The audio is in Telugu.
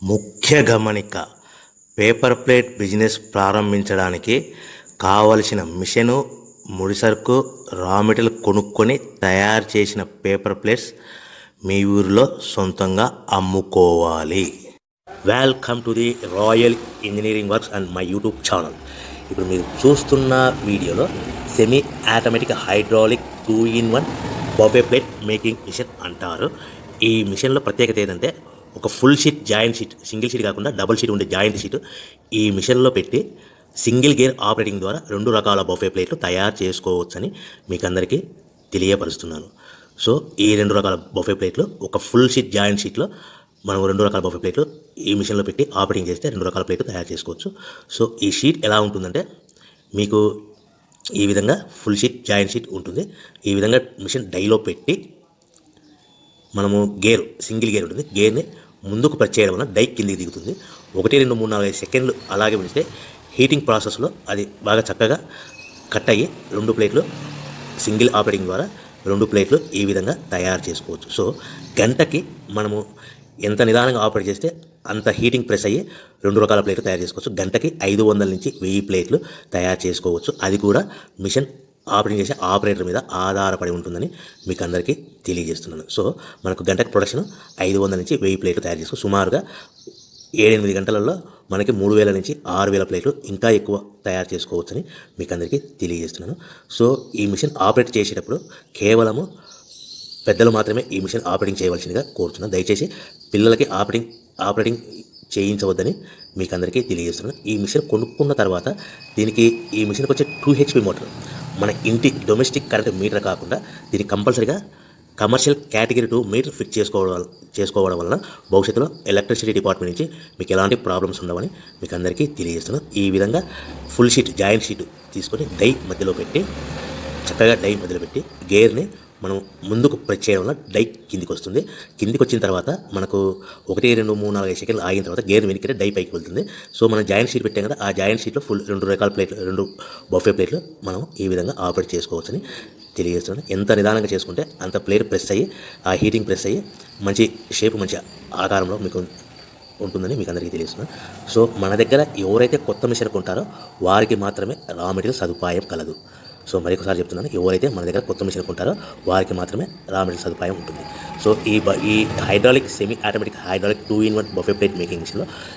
ముఖ్య గమనిక, పేపర్ ప్లేట్ బిజినెస్ ప్రారంభించడానికి కావలసిన మిషను, ముడిసరుకు, రా మెటీరియల్ కొనుక్కొని తయారు చేసిన పేపర్ ప్లేట్స్ మీ ఊరిలో సొంతంగా అమ్ముకోవాలి. Welcome to the royal engineering works and my YouTube channel. ఇప్పుడు మీరు చూస్తున్న వీడియోలో semi automatic hydraulic 2-in-1 buffet plate making machine అంటారు. ఈ మిషన్లో ప్రత్యేకత ఏంటంటే ఒక full sheet joint sheet, single sheet కాకుండా డబుల్ షీట్ ఉండే జాయింట్ షీట్ ఈ మిషన్లో పెట్టి సింగిల్ గేర్ ఆపరేటింగ్ ద్వారా 2 రకాల బఫే ప్లేట్లు తయారు చేసుకోవచ్చని మీకు అందరికీ తెలియపరుస్తున్నాను. సో ఈ 2 రకాల బఫే ప్లేట్లు ఒక ఫుల్ షీట్ జాయింట్ షీట్లో మనం 2 రకాల బఫే ప్లేట్లు ఈ మిషన్లో పెట్టి ఆపరేటింగ్ చేస్తే 2 రకాల ప్లేట్లు తయారు చేసుకోవచ్చు. సో ఈ షీట్ ఎలా ఉంటుందంటే మీకు ఈ విధంగా ఫుల్ షీట్ జాయింట్ షీట్ ఉంటుంది. ఈ విధంగా మిషన్ డైలో పెట్టి మనము గేర్, సింగిల్ గేర్ ఉంటుంది, గేర్ని ముందుకు ప్రెస్ చేయడం వల్ల డై కిందికి దిగుతుంది. 1, 2, 3, 4, 5 సెకండ్లు అలాగే ఉంచితే హీటింగ్ ప్రాసెస్లో అది బాగా చక్కగా కట్ అయ్యి 2 ప్లేట్లు సింగిల్ ఆపరేటింగ్ ద్వారా 2 ప్లేట్లు ఈ విధంగా తయారు చేసుకోవచ్చు. సో గంటకి మనము ఎంత నిదానంగా ఆపరేట్ చేస్తే అంత హీటింగ్ ప్రెస్ అయ్యి 2 రకాల ప్లేట్లు తయారు చేసుకోవచ్చు. గంటకి 500 నుంచి 1000 ప్లేట్లు తయారు చేసుకోవచ్చు. అది కూడా మిషన్ ఆపరేటింగ్ చేసే ఆపరేటర్ మీద ఆధారపడి ఉంటుందని మీకు అందరికీ తెలియజేస్తున్నాను. సో మనకు గంటకి ప్రొడక్షన్ 500 నుంచి 1000 ప్లేట్లు తయారు చేసుకో, సుమారుగా 7-8 గంటలలో మనకి 3000 నుంచి 6000 ప్లేట్లు ఇంకా ఎక్కువ తయారు చేసుకోవచ్చని మీకు అందరికీ తెలియజేస్తున్నాను. సో ఈ మిషన్ ఆపరేట్ చేసేటప్పుడు కేవలము పెద్దలు మాత్రమే ఈ మిషన్ ఆపరేటింగ్ చేయవలసిందిగా కోరుతున్నాను. దయచేసి పిల్లలకి ఆపరేటింగ్ చేయించవద్దని మీకు అందరికీ తెలియజేస్తున్నాను. ఈ మిషన్ కొనుక్కున్న తర్వాత ఈ మిషన్కి వచ్చే 2 HP మోటార్ మన ఇంటి డొమెస్టిక్ కరెంట్ మీటర్ కాకుండా దీనికి కంపల్సరీగా కమర్షియల్ కేటగిరీ 2 మీటర్ ఫిక్స్ చేసుకోవడం వలన భవిష్యత్తులో ఎలక్ట్రిసిటీ డిపార్ట్మెంట్ నుంచి మీకు ఎలాంటి ప్రాబ్లమ్స్ ఉండవని మీకు అందరికీ తెలియజేస్తున్నాను. ఈ విధంగా ఫుల్ షీట్ జాయింట్ షీట్ తీసుకొని డై మధ్యలో పెట్టి చక్కగా డై మధ్యలో పెట్టి గేర్ని మనం ముందుకు ప్రెస్ చేయడం వల్ల డై కిందికి వస్తుంది. కిందికి వచ్చిన తర్వాత మనకు 1, 2, 3, 4, 5 సెకండ్లు ఆగిన తర్వాత గేర్ వెనక్కి డై పైకి వెళ్తుంది. సో మనం జాయింట్ షీట్ పెట్టాం కదా, ఆ జాయింట్ షీట్లో ఫుల్ 2 రకాల ప్లేట్లు, 2 బఫే ప్లేట్లు మనం ఈ విధంగా ఆపరేట్ చేసుకోవచ్చని తెలియజేస్తున్నాను. ఎంత నిదానంగా చేసుకుంటే అంత ప్లేట్ ప్రెస్ అయ్యి ఆ హీటింగ్ ప్రెస్ అయ్యి మంచి షేప్, మంచి ఆకారంలో మీకు ఉంటుందని మీకు అందరికీ తెలియజేస్తున్నాను. సో మన దగ్గర ఎవరైతే కొత్త మిషన్ కొంటారో వారికి మాత్రమే రా మెటీరియల్ సదుపాయం కలదు. సో మరొకసారి చెప్తున్నాను, ఎవరైతే మన దగ్గర కొత్త మిషన్ కొంటారో వారికి మాత్రమే రా మెటీరియల్ సదుపాయం ఉంటుంది. సో ఈ hydraulic semi automatic hydraulic 2-in-1 buffet plate making మిషన్లో